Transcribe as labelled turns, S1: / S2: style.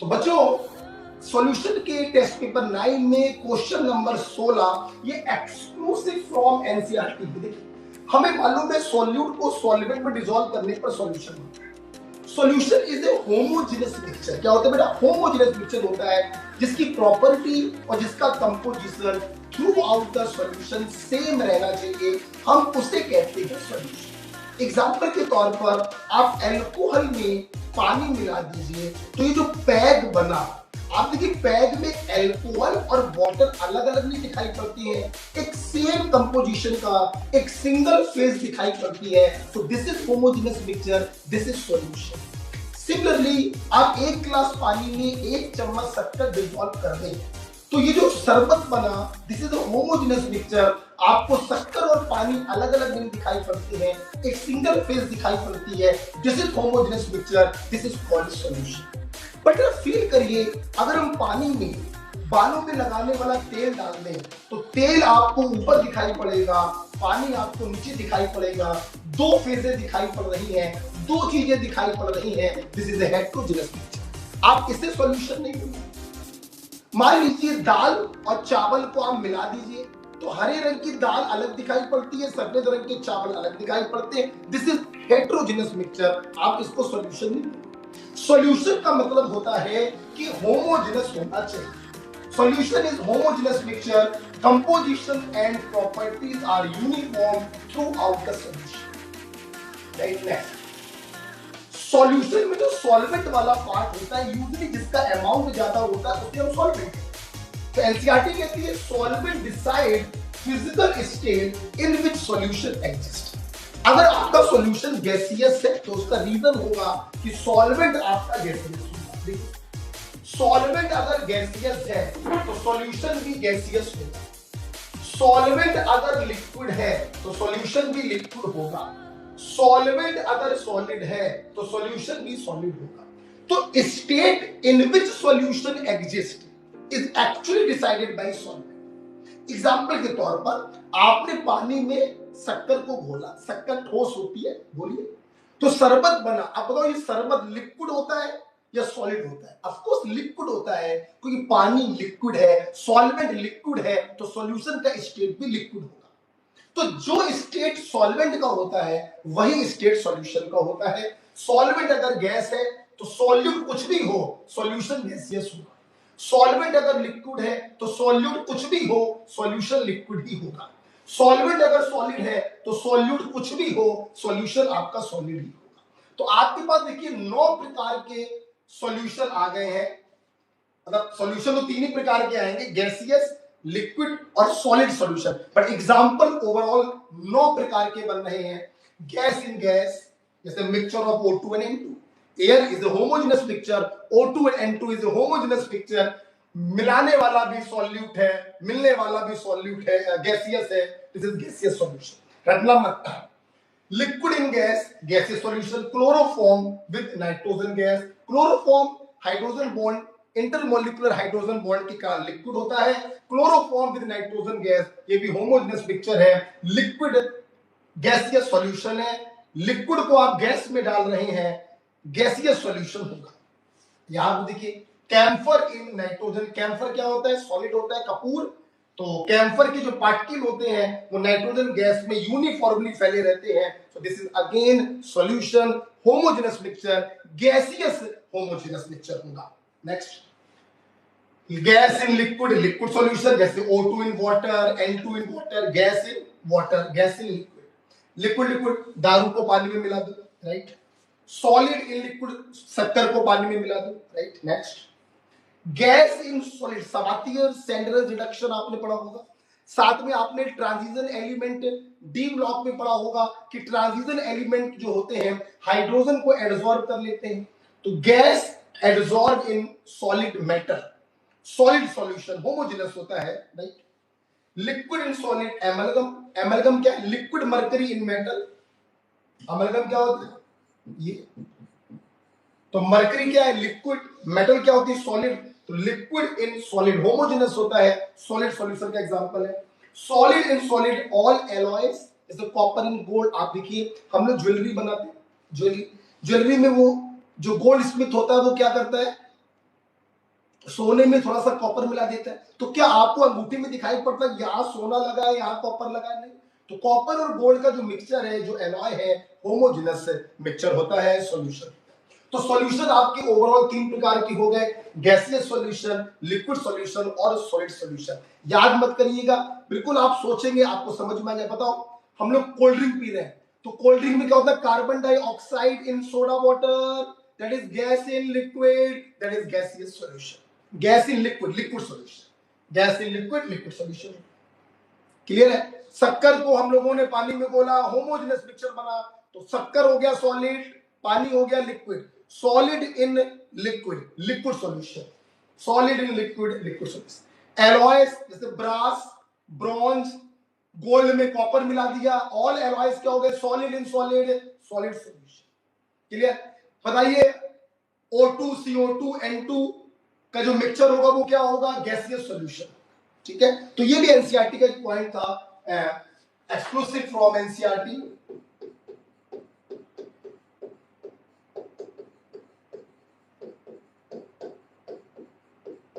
S1: तो बच्चों, सॉल्यूशन के टेस्ट पेपर 9 में क्वेश्चन नंबर 16 ये एक्सक्लूसिव फ्रॉम एनसीईआरटी। देखिए, हमें मालूम है सॉल्यूट को सॉल्वेंट में डिसॉल्व करने पर सॉल्यूशन होता है। Solution is a homogeneous mixture. क्या होता है बेटा? होमोजेनस मिक्सचर होता है जिसकी प्रॉपर्टी और जिसका composition through out the solution same रहना चाहिए, हम उसे कहते हैं सॉल्यूशन। एग्जांपल के तौर पर आप अल्कोहल में पानी मिला दीजिए तो ये जो पैग बना, आप देखिए पैग में अल्कोहल और वाटर अलग अलग नहीं दिखाई पड़ती है, एक सेम कंपोजिशन का एक सिंगल फेज दिखाई पड़ती है। तो this is homogenous mixture, this is solution. Similarly आप एक गिलास पानी में एक चम्मच शक्कर डिसॉल्व कर दें तो ये जो शरबत बना, दिस इज होमोजेनस मिक्सचर। आपको शक्कर और पानी अलग अलग नहीं दिखाई पड़ती है, एक सिंगल फेज दिखाई पड़ती है। This is homogenous mixture, this is called solution. But feel करिए, अगर हम पानी में बालों में लगाने वाला तेल डाल दें तो तेल आपको ऊपर दिखाई पड़ेगा, पानी आपको नीचे दिखाई पड़ेगा। दो फेजें दिखाई पड़ रही हैं, दो चीजें दिखाई पड़ रही हैं। This is a heterogeneous mixture. आप इसे सॉल्यूशन नहीं बोलेंगे। मान लीजिए दाल और चावल को आप मिला दीजिए तो हरे रंग की दाल अलग दिखाई पड़ती है, सफेद रंग के चावल अलग दिखाई पड़ते हैं। दिस इज हेटेरोजेनस मिक्सचर, आप इसको सॉल्यूशन नहीं बोलेंगे। सॉल्यूशन का मतलब होता है कि होमोजेनस होना चाहिए। Solution is homogenous mixture, composition and properties are uniform throughout the solution. Right, next. Solution में जो सॉल्वेंट वाला पार्ट होता है, यूजुअली जिसका अमाउंट ज्यादा होता है उसे हम सॉल्वेंट। तो एनसीईआरटी कहती है solvent decide physical state in which solution exist. अगर आपका सॉल्यूशन गैसियस है तो उसका रीजन होगा कि सॉल्वेंट आपका गैसियस होगा। सॉल्वेंट अगर गैसियस है तो सॉल्यूशन भी गैसियस होगा। सॉल्वेंट अगर लिक्विड है तो सॉल्यूशन भी लिक्विड होगा। सॉल्वेंट अगर सॉलिड है तो सॉल्यूशन भी सॉलिड होगा। तो state in which solution exist is actually decided by solvent. Example के तौर पर आपने पानी में शक्कर को घोला, शक्कर ठोस होती है, बोलिए, तो शरबत बना। अब बताओ ये शरबत लिक्विड होता है या सॉलिड होता है? ऑफ कोर्स लिक्विड होता है, क्योंकि पानी लिक्विड है, सॉल्वेंट लिक्विड है, तो सॉल्यूशन का स्टेट भी लिक्विड होगा। तो जो स्टेट सॉल्वेंट का होता है वही स्टेट सॉल्यूशन का होता है। सॉल्वेंट अगर गैस है तो सॉल्यूट कुछ भी हो, सॉल्यूशन गैसियस होगा। सॉल्वेंट अगर लिक्विड है तो सॉल्यूट कुछ भी हो, सॉल्यूशन लिक्विड ही होगा। सॉल्वेंट अगर सॉलिड है तो सॉल्यूट कुछ भी हो, सॉल्यूशन आपका सॉलिड ही होगा। तो आपके पास देखिए 9 प्रकार के सॉल्यूशन आ गए हैं। मतलब सॉल्यूशन तो 3 ही प्रकार के आएंगे, गैसियस, लिक्विड और solid solution. But example overall 9 प्रकार के बन रहे हैं। गैस इन गैस, जैसे mixture of O2 and N2। Air is a homogeneous mixture, O2 and N2 is a homogeneous mixture. मिलाने वाला भी सॉल्यूट है, मिलने वाला भी सॉल्यूट है, गैसियस है। This is gaseous solution. रटना मत। Liquid in gas, gaseous solution. Chloroform with nitrogen gas, chloroform hydrogen bond, intermolecular hydrogen bond के कारण लिक्विड होता है। क्लोरोफॉर्म विद नाइट्रोजन गैस, ये भी होमोजेनस मिक्सचर है, लिक्विड गैसियस सॉल्यूशन है। लिक्विड को आप गैस में डाल रहे हैं, गैसियस सॉल्यूशन होगा। यहां देखिए कैम्फर इन नाइट्रोजन। कैम्फर क्या होता है? सॉलिड होता है, कपूर। तो कैम्फर के जो पार्टिकल होते हैं वो नाइट्रोजन गैस में यूनिफॉर्मली फैले रहते हैं। So this is again solution, homogeneous mixture, gaseous homogeneous mixture होगा। Next, gas in liquid, liquid solution, जैसे O2 in water, N2 in water, gas in water, gas in liquid. Liquid liquid, दारू को पानी में मिला दो, राइट। सॉलिड इन लिक्विड, शक्कर को पानी में मिला दो, right. Next, gas in solid, Sabatier Senderens reduction आपने पढ़ा होगा। साथ में आपने ट्रांजिशन एलिमेंट डी ब्लॉक में पढ़ा होगा कि ट्रांजिशन एलिमेंट जो होते हैं हाइड्रोजन को एब्जॉर्ब कर लेते हैं। तो gas absorb in solid matter, solid solution homogeneous होता है, right. Liquid in solid, amalgam, amalgam क्या है? लिक्विड मर्करी इन मेटल। अमलगम क्या होता है? ये तो मर्करी क्या है? लिक्विड, मेटल क्या होती है? सॉलिड। तो लिक्विड इन सॉलिड होमोजेनस होता है, सॉलिड सॉल्यूशन का एग्जांपल है। Solid in solid, all alloys, जैसे कॉपर इन गोल्ड। आप देखिए हम लोग ज्वेलरी बनाते हैं, ज्वेलरी में वो जो गोल्ड स्मिथ होता है वो क्या करता है? सोने में थोड़ा सा कॉपर मिला देता है, तो क्या आपको अंगूठी में दिखाई पड़ता है यहाँ सोना लगा है यहाँ कॉपर लगा है? नहीं। तो कॉपर और गोल्ड का जो मिक्सचर है, जो एलॉय है, होमोजेनस मिक्सचर होता है, सॉल्यूशन। तो सॉल्यूशन आपके ओवरऑल 3 प्रकार के हो गए, गैसियस सॉल्यूशन, लिक्विड सॉल्यूशन और सॉलिड सॉल्यूशन। याद मत करिएगा, बिल्कुल आप सोचेंगे आपको समझ में आ जाए। बताओ, हम लोग कोल्ड ड्रिंक पी रहे हैं, तो कोल्ड ड्रिंक में क्या होता है? Carbon dioxide in soda water, that is gas in liquid, that is gaseous solution. Gas in liquid, liquid solution, gas in liquid, liquid solution. Clear है? शक्कर को हम लोगों ने पानी में घोला, होमोजेनस मिक्सचर बना, तो शक्कर हो गया सॉलिड, पानी हो गया liquid. Solid in liquid, liquid solution, solid in liquid, liquid solution. Alloys जैसे ब्रास, ब्रॉन्ज, गोल्ड में कॉपर मिला दिया, ऑल एलॉयज क्या हो गए? Solid in solid, solid solution. Clear? बताइए, O2 CO2 N2 का जो मिक्सचर होगा वो क्या होगा? Gaseous solution. ठीक है, तो ये भी एनसीईआरटी का एक पॉइंट था, एक्सक्लूसिव फ्रॉम एनसीईआरटी।